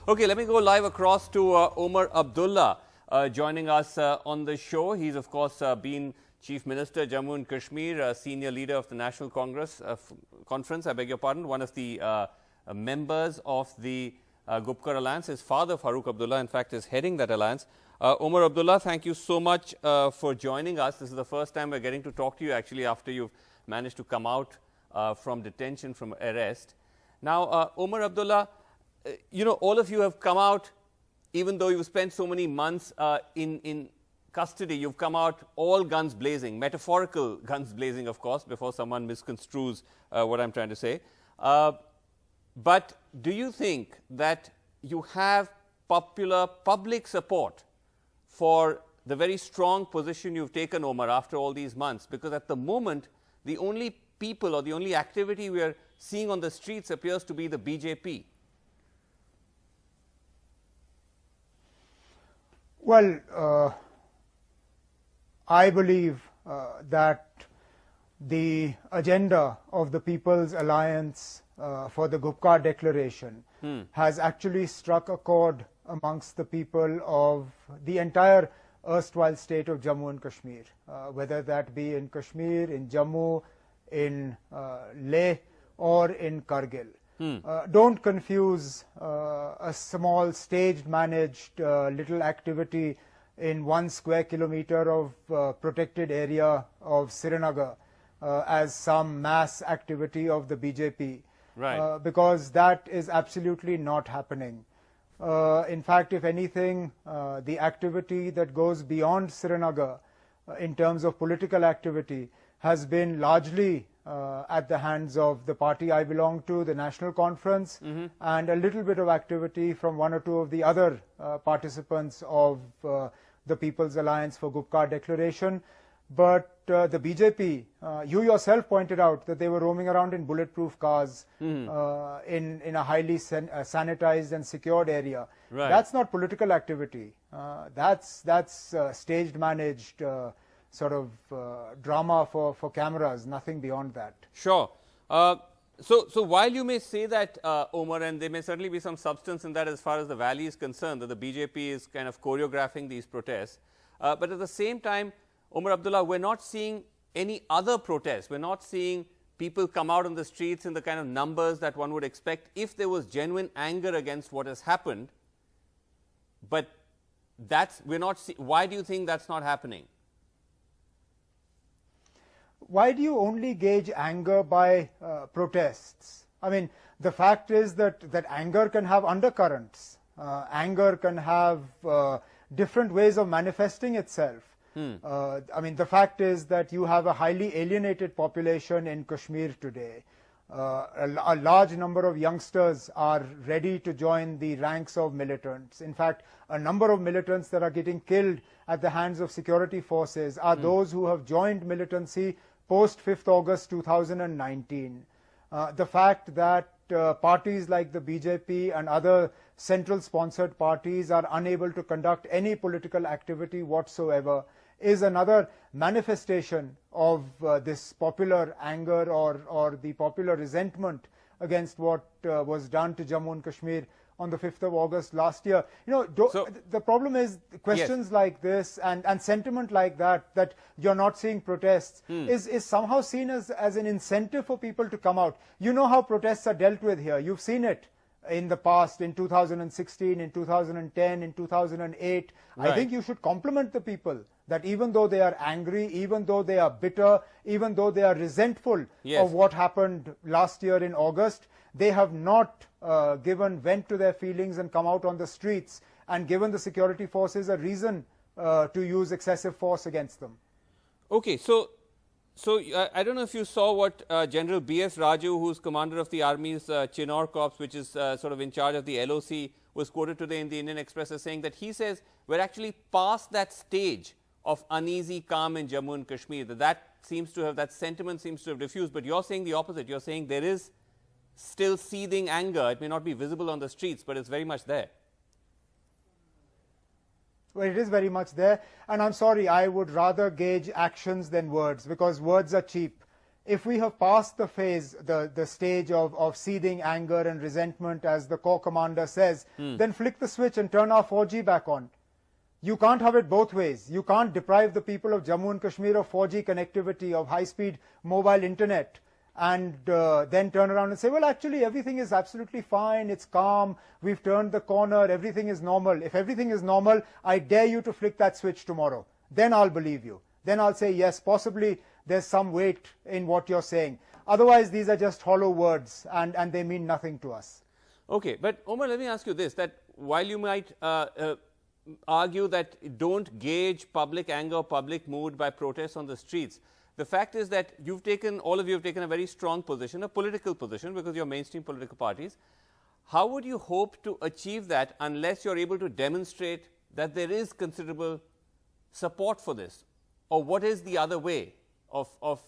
Okay, let me go live across to Omar Abdullah joining us on the show. He's, of course, been Chief Minister, Jammu and Kashmir, senior leader of the National Congress Conference, I beg your pardon, one of the members of the Gupkar Alliance. His father, Farooq Abdullah, in fact, is heading that alliance. Omar Abdullah, thank you so much for joining us. This is the first time we're getting to talk to you, actually, after you've managed to come out from detention, from arrest. Now, Omar Abdullah, you know, all of you have come out, even though you've spent so many months in custody, you've come out all guns blazing, metaphorical guns blazing, of course, before someone misconstrues what I'm trying to say. But do you think that you have public support for the very strong position you've taken, Omar, after all these months? Because at the moment, the only people or the only activity we are seeing on the streets appears to be the BJP. Well, I believe that the agenda of the People's Alliance for the Gupkar Declaration has actually struck a chord amongst the people of the entire erstwhile state of Jammu and Kashmir, whether that be in Kashmir, in Jammu, in Leh or in Kargil. Don't confuse a small staged managed little activity in 1 square kilometer of protected area of Srinagar as some mass activity of the BJP, right. Because that is absolutely not happening. In fact, if anything, the activity that goes beyond Srinagar in terms of political activity has been largely at the hands of the party I belong to, the National Conference, and a little bit of activity from one or two of the other participants of the People's Alliance for Gupkar Declaration. But the BJP, you yourself pointed out that they were roaming around in bulletproof cars in a highly sanitized and secured area. Right. That's not political activity. That's staged, managed sort of drama for cameras, nothing beyond that. Sure. So while you may say that, Omar, and there may certainly be some substance in that as far as the Valley is concerned, that the BJP is kind of choreographing these protests, but at the same time, Omar Abdullah, we're not seeing any other protests. We're not seeing people come out on the streets in the kind of numbers that one would expect if there was genuine anger against what has happened. But we're not. Why do you think that's not happening? Why do you only gauge anger by protests? I mean, the fact is that anger can have undercurrents. Anger can have different ways of manifesting itself. I mean, the fact is that you have a highly alienated population in Kashmir today. A large number of youngsters are ready to join the ranks of militants. In fact, a number of militants that are getting killed at the hands of security forces are those who have joined militancy post 5th August 2019. The fact that parties like the BJP and other central sponsored parties are unable to conduct any political activity whatsoever is another manifestation of this popular anger or the popular resentment against what was done to Jammu and Kashmir on the 5th of August last year. You know, the problem is questions like this and sentiment like that you're not seeing protests is somehow seen as an incentive for people to come out. You know how protests are dealt with here. You've seen it in the past, in 2016, in 2010, in 2008. Right. I think you should compliment the people that even though they are angry, even though they are bitter, even though they are resentful of what happened last year in August, they have not given vent to their feelings and come out on the streets and given the security forces a reason to use excessive force against them. Okay, so I don't know if you saw what General B.S. Raju, who's commander of the Army's Chinnaur Corps, which is sort of in charge of the LOC, was quoted today in the Indian Express as saying that he says we're actually past that stage of uneasy calm in Jammu and Kashmir. That sentiment seems to have diffused. But you're saying the opposite. You're saying there is still seething anger. It may not be visible on the streets, but it's very much there. Well, it is very much there. And I'm sorry, I would rather gauge actions than words, because words are cheap. if we have passed the phase, the stage of seething anger and resentment, as the corps commander says, then flick the switch and turn our 4G back on. You can't have it both ways. You can't deprive the people of Jammu and Kashmir of 4G connectivity, of high-speed mobile internet, and then turn around and say, well, actually, everything is absolutely fine, it's calm, we've turned the corner, everything is normal. If everything is normal, I dare you to flick that switch tomorrow. Then I'll believe you. Then I'll say, yes, possibly there's some weight in what you're saying. Otherwise, these are just hollow words, and they mean nothing to us. Okay, but Omar, let me ask you this, that while you might argue that don't gauge public anger, public mood by protests on the streets, the fact is that all of you have taken a very strong position, a political position, because you're mainstream political parties. How would you hope to achieve that unless you're able to demonstrate that there is considerable support for this? Or what is the other way of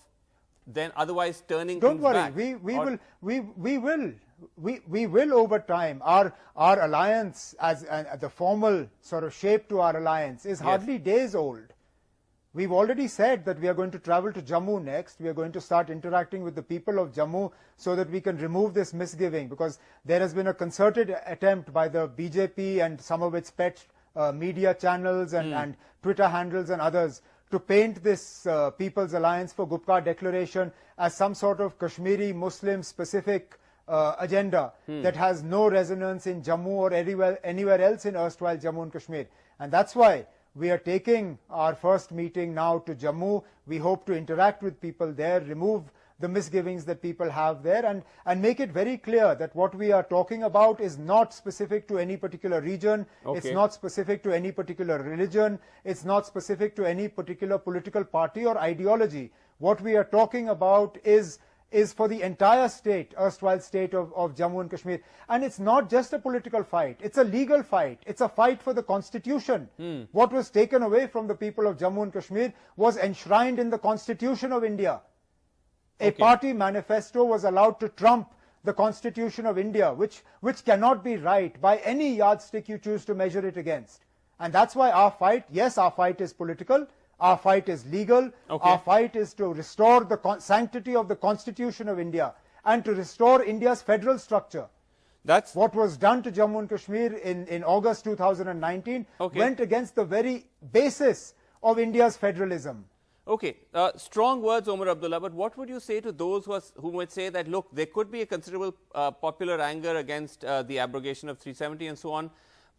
then otherwise turning things back? Don't worry, we will over time. Our alliance, as the formal sort of shape to our alliance, is hardly days old. We've already said that we are going to travel to Jammu next. We are going to start interacting with the people of Jammu so that we can remove this misgiving, because there has been a concerted attempt by the BJP and some of its pet media channels and Twitter handles and others to paint this People's Alliance for Gupkar Declaration as some sort of Kashmiri Muslim specific agenda that has no resonance in Jammu or anywhere else in erstwhile Jammu and Kashmir. And that's why we are taking our first meeting now to Jammu. We hope to interact with people there, remove the misgivings that people have there, and make it very clear that what we are talking about is not specific to any particular region, it's not specific to any particular religion, it's not specific to any particular political party or ideology. What we are talking about is for the entire state, erstwhile state of Jammu and Kashmir. And it's not just a political fight, it's a legal fight. It's a fight for the constitution. What was taken away from the people of Jammu and Kashmir was enshrined in the Constitution of India. A party manifesto was allowed to trump the Constitution of India, which cannot be right by any yardstick you choose to measure it against. And that's why our fight, yes, our fight is political, our fight is legal, our fight is to restore the sanctity of the Constitution of India and to restore India's federal structure. That's what was done to Jammu and Kashmir in August 2019 went against the very basis of India's federalism. Okay, strong words, Omar Abdullah, but what would you say to those who might say that, look, there could be a considerable popular anger against the abrogation of 370 and so on,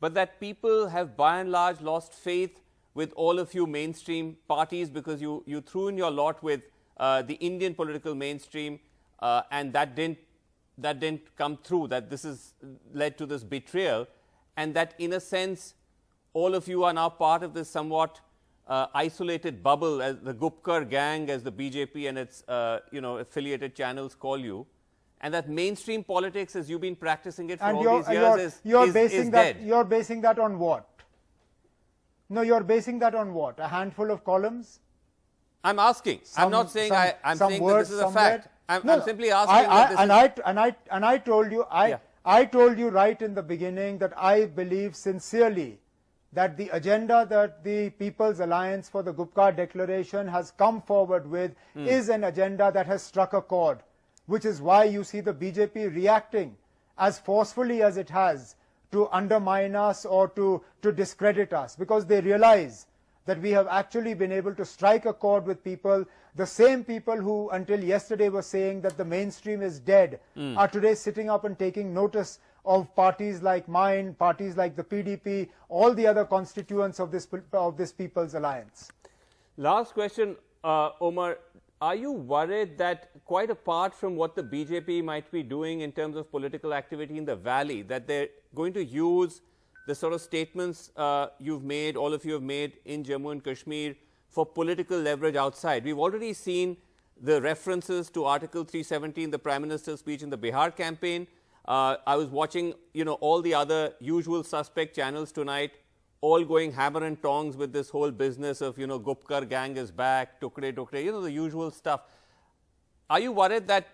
but that people have by and large lost faith with all of you mainstream parties because you threw in your lot with the Indian political mainstream and that didn't come through, that this has led to this betrayal, and that in a sense all of you are now part of this somewhat isolated bubble, as the Gupkar gang, as the BJP and its affiliated channels call you, and that mainstream politics, as you've been practicing it for all these years, is dead. You're basing that on what? No, you're basing that on what? A handful of columns? I'm asking. I'm not saying I'm saying that this is a fact. I'm simply asking. I told you. I told you right in the beginning that I believe sincerely that the agenda that the People's Alliance for the Gupkar Declaration has come forward with is an agenda that has struck a chord, which is why you see the BJP reacting as forcefully as it has to undermine us or to discredit us, because they realize that we have actually been able to strike a chord with people. The same people who until yesterday were saying that the mainstream is dead are today sitting up and taking notice of parties like mine, parties like the PDP, all the other constituents of this People's Alliance. Last question, Omar. Are you worried that, quite apart from what the BJP might be doing in terms of political activity in the valley, that they're going to use the sort of statements you've made, all of you have made in Jammu and Kashmir for political leverage outside? We've already seen the references to Article 370 in the Prime Minister's speech in the Bihar campaign. I was watching, all the other usual suspect channels tonight, all going hammer and tongs with this whole business of, Gupkar gang is back, tukde, the usual stuff. Are you worried that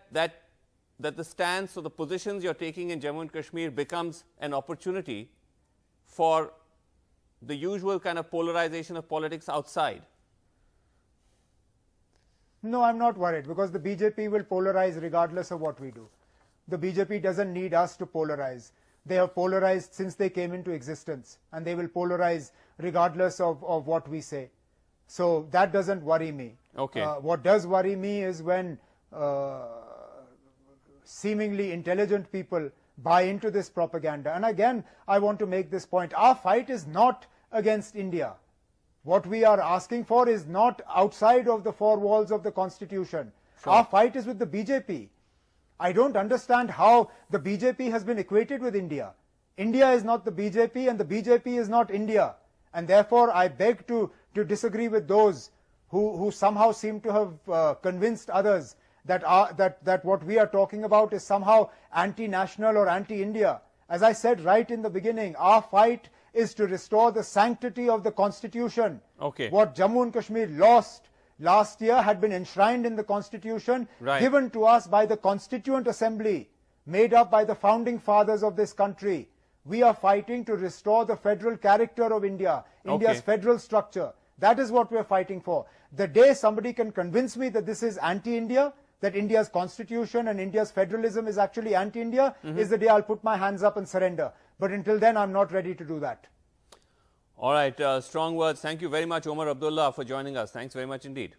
the stance or the positions you're taking in Jammu and Kashmir becomes an opportunity for the usual kind of polarization of politics outside? No, I'm not worried, because the BJP will polarize regardless of what we do. The BJP doesn't need us to polarize. They have polarized since they came into existence, and they will polarize regardless of what we say. So that doesn't worry me. Okay. What does worry me is when seemingly intelligent people buy into this propaganda. And again, I want to make this point. Our fight is not against India. What we are asking for is not outside of the four walls of the Constitution. Sure. Our fight is with the BJP. I don't understand how the BJP has been equated with India. India is not the BJP, and the BJP is not India. And therefore, I beg to disagree with those who somehow seem to have convinced others that what we are talking about is somehow anti-national or anti-India. As I said right in the beginning, our fight is to restore the sanctity of the Constitution. Okay. What Jammu and Kashmir lost last year had been enshrined in the Constitution, right, given to us by the Constituent Assembly, made up by the founding fathers of this country. We are fighting to restore the federal character of India, India's federal structure. That is what we are fighting for. The day somebody can convince me that this is anti-India, that India's constitution and India's federalism is actually anti-India, is the day I'll put my hands up and surrender. But until then, I'm not ready to do that. All right, strong words. Thank you very much, Omar Abdullah, for joining us. Thanks very much indeed.